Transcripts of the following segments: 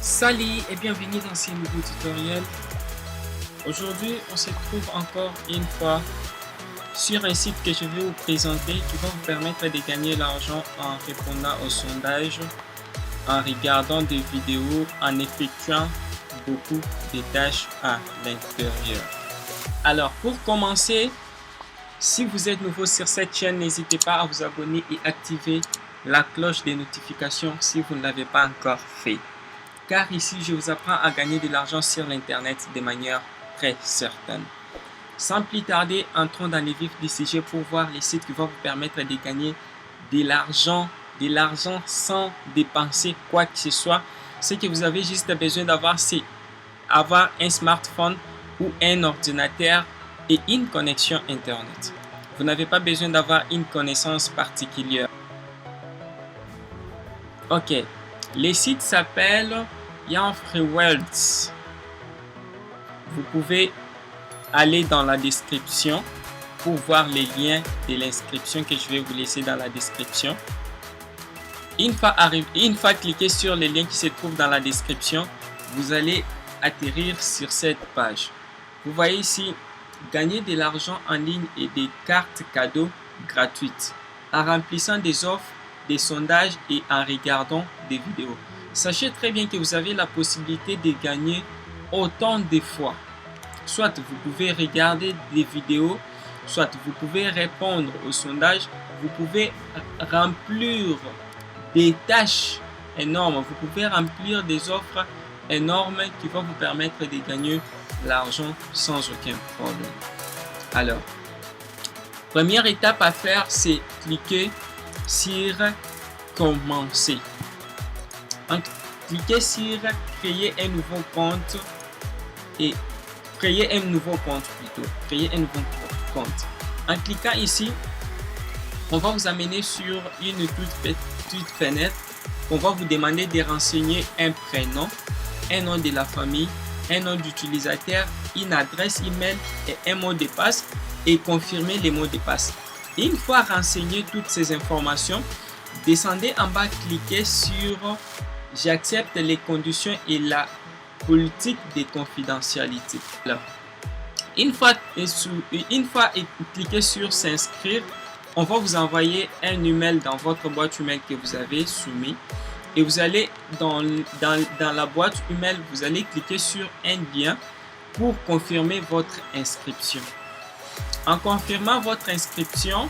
Salut et bienvenue dans ce nouveau tutoriel. Aujourd'hui, on se trouve encore une fois sur un site que je vais vous présenter qui va vous permettre de gagner l'argent en répondant aux sondages, en regardant des vidéos, en effectuant beaucoup de tâches à l'intérieur. Alors, pour commencer, si vous êtes nouveau sur cette chaîne, n'hésitez pas à vous abonner et activer la cloche des notifications si vous ne l'avez pas encore fait. Car ici, je vous apprends à gagner de l'argent sur l'Internet de manière très certaine. Sans plus tarder, entrons dans les vifs du sujet pour voir les sites qui vont vous permettre de gagner de l'argent sans dépenser quoi que ce soit. Ce que vous avez juste besoin d'avoir, c'est avoir un smartphone ou un ordinateur et une connexion Internet. Vous n'avez pas besoin d'avoir une connaissance particulière. Ok, les sites s'appellent Young Free Worlds. Vous pouvez aller dans la description pour voir les liens de l'inscription que je vais vous laisser dans la description. Une fois cliqué sur les liens qui se trouvent dans la description, vous allez atterrir sur cette page. Vous voyez ici, gagner de l'argent en ligne et des cartes cadeaux gratuites en remplissant des offres, des sondages et en regardant des vidéos. Sachez très bien que vous avez la possibilité de gagner autant de fois. Soit vous pouvez regarder des vidéos, soit vous pouvez répondre aux sondages, vous pouvez remplir des tâches énormes, vous pouvez remplir des offres énormes qui vont vous permettre de gagner l'argent sans aucun problème. Alors, première étape à faire, c'est cliquer sur commencer. Cliquez sur créer un nouveau compte et créer un nouveau compte. En cliquant ici, on va vous amener sur une toute petite fenêtre. On va vous demander de renseigner un prénom, un nom de la famille, un nom d'utilisateur, une adresse email et un mot de passe et confirmer les mots de passe. Une fois renseigné toutes ces informations, descendez en bas, cliquez sur j'accepte les conditions et la politique de confidentialité. Alors, une fois cliquez sur s'inscrire, on va vous envoyer un email dans votre boîte email que vous avez soumis et vous allez dans la boîte email, vous allez cliquer sur un lien pour confirmer votre inscription. En confirmant votre inscription,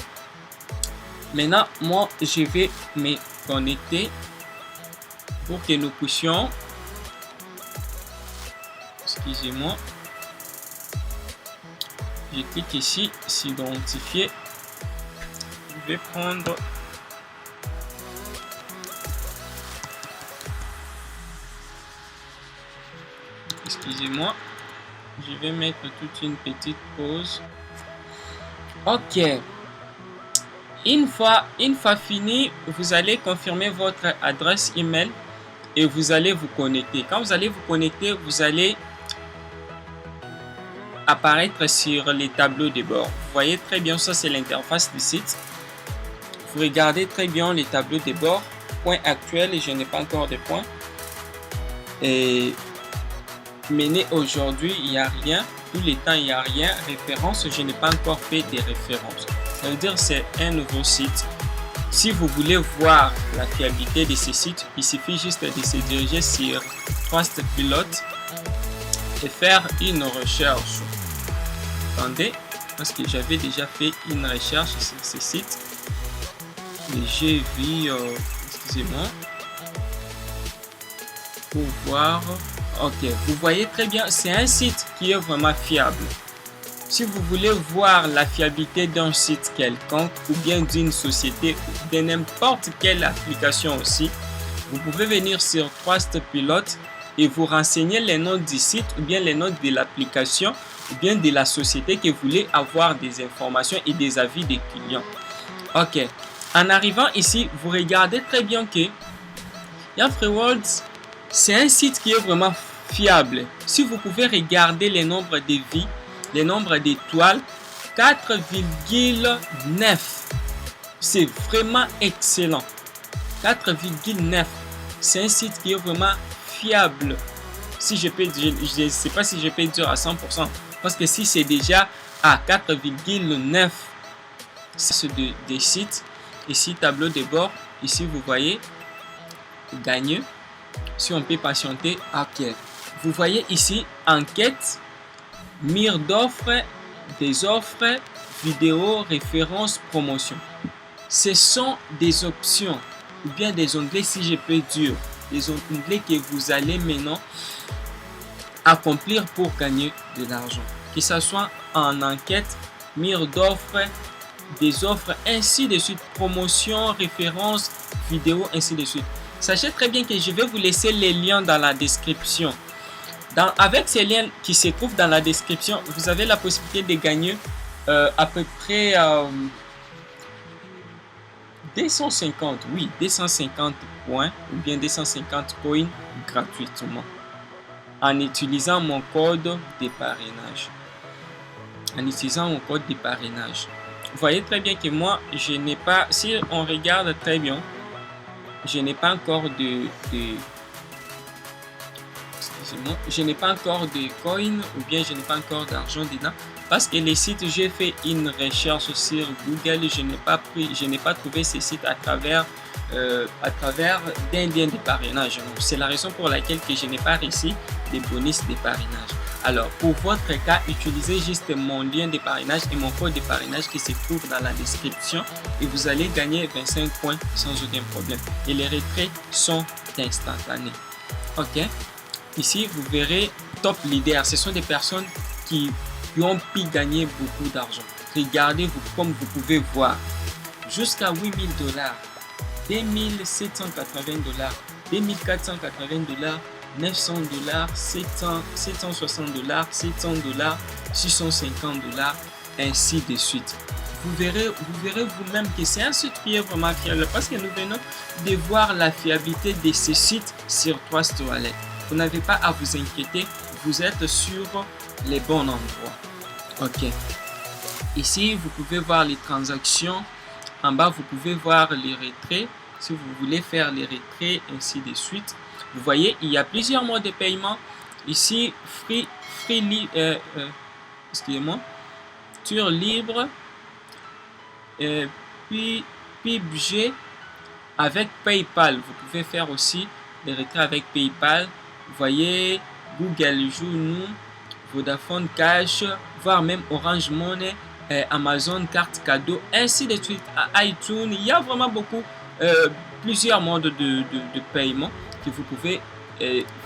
maintenant, moi, je vais me connecter pour que nous puissions, excusez-moi, je clique ici, s'identifier. Je vais prendre excusez-moi, je vais mettre toute une petite pause. Ok, une fois fini, vous allez confirmer votre adresse email et vous allez vous connecter. Quand vous allez vous connecter, vous allez apparaître sur les tableaux de bord. Vous voyez très bien, ça c'est l'interface du site. Vous regardez très bien les tableaux de bord. Point actuel, et je n'ai pas encore de points. Et mené aujourd'hui, il n'y a rien. Tous les temps, il n'y a rien. Référence, je n'ai pas encore fait des références. Ça veut dire que c'est un nouveau site. Si vous voulez voir la fiabilité de ce site, il suffit juste de se diriger sur Trustpilot et faire une recherche. Attendez, parce que j'avais déjà fait une recherche sur ce site. Et j'ai vu, excusez-moi, pour voir. Ok, vous voyez très bien, c'est un site qui est vraiment fiable. Si vous voulez voir la fiabilité d'un site quelconque ou bien d'une société ou de n'importe quelle application aussi, vous pouvez venir sur Trustpilot et vous renseigner les noms du site ou bien les noms de l'application ou bien de la société que vous voulez avoir des informations et des avis des clients. Ok, en arrivant ici, vous regardez très bien que Young Free Worlds, c'est un site qui est vraiment fiable. Si vous pouvez regarder les nombres de vies, les nombres d'étoiles, 4,9. C'est vraiment excellent. 4,9. C'est un site qui est vraiment fiable. Si je peux, je ne sais pas si je peux dire à 100%, parce que si c'est déjà à 4,9 des sites, ici tableau de bord, ici vous voyez gagner. Si on peut patienter, ok. Vous voyez ici enquête, mire d'offres, des offres, vidéo, référence, promotion. Ce sont des options ou bien des onglets, si je peux dire, des onglets que vous allez maintenant accomplir pour gagner de l'argent. Que ce soit en enquête, mire d'offres, des offres, ainsi de suite, promotion, référence, vidéo, ainsi de suite. Sachez très bien que je vais vous laisser les liens dans la description. Avec ces liens qui se trouvent dans la description, vous avez la possibilité de gagner à peu près 250 points ou bien 250 coins gratuitement en utilisant mon code de parrainage. Vous voyez très bien que moi, je n'ai pas, si on regarde très bien, je n'ai pas encore je n'ai pas encore de coins ou bien je n'ai pas encore d'argent dedans parce que les sites, j'ai fait une recherche sur Google, je n'ai pas trouvé ces sites à travers d'un lien de parrainage. C'est la raison pour laquelle que je n'ai pas reçu des bonus de parrainage. Alors, pour votre cas, utilisez juste mon lien de parrainage et mon code de parrainage qui se trouve dans la description et vous allez gagner 25 points sans aucun problème. Et les retraits sont instantanés. Ok? Ici, vous verrez top leader. Ce sont des personnes qui ont pu gagner beaucoup d'argent. Regardez, comme vous pouvez voir, jusqu'à 8 000 $, 2 780 $, 2 480 $, 900 $, 760 $, 700 $, 650 $, ainsi de suite. Vous verrez vous-même que c'est un site qui est vraiment fiable parce que nous venons de voir la fiabilité de ce site sur Trustwallet. Vous n'avez pas à vous inquiéter, vous êtes sur les bons endroits. Ok. Ici, vous pouvez voir les transactions. En bas, vous pouvez voir les retraits. Si vous voulez faire les retraits, ainsi de suite. Vous voyez, il y a plusieurs modes de paiement. Ici, excusez-moi, Tour libre, puis PUBG avec PayPal. Vous pouvez faire aussi les retraits avec PayPal. Vous voyez, Google joue nous, Vodafone Cash, voire même Orange Money, Amazon carte cadeau, ainsi de suite, à iTunes. Il y a vraiment beaucoup, plusieurs modes de paiement que vous pouvez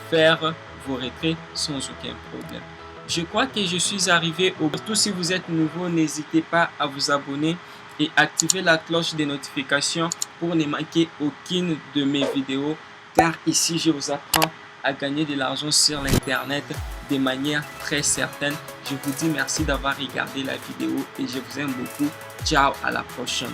faire vos retraits sans aucun problème. Je crois que je suis arrivé au bout. Surtout si vous êtes nouveau, n'hésitez pas à vous abonner et activer la cloche des notifications pour ne manquer aucune de mes vidéos, car ici je vous apprends à gagner de l'argent sur l'internet de manière très certaine. Je vous dis merci d'avoir regardé la vidéo et je vous aime beaucoup. Ciao, à la prochaine.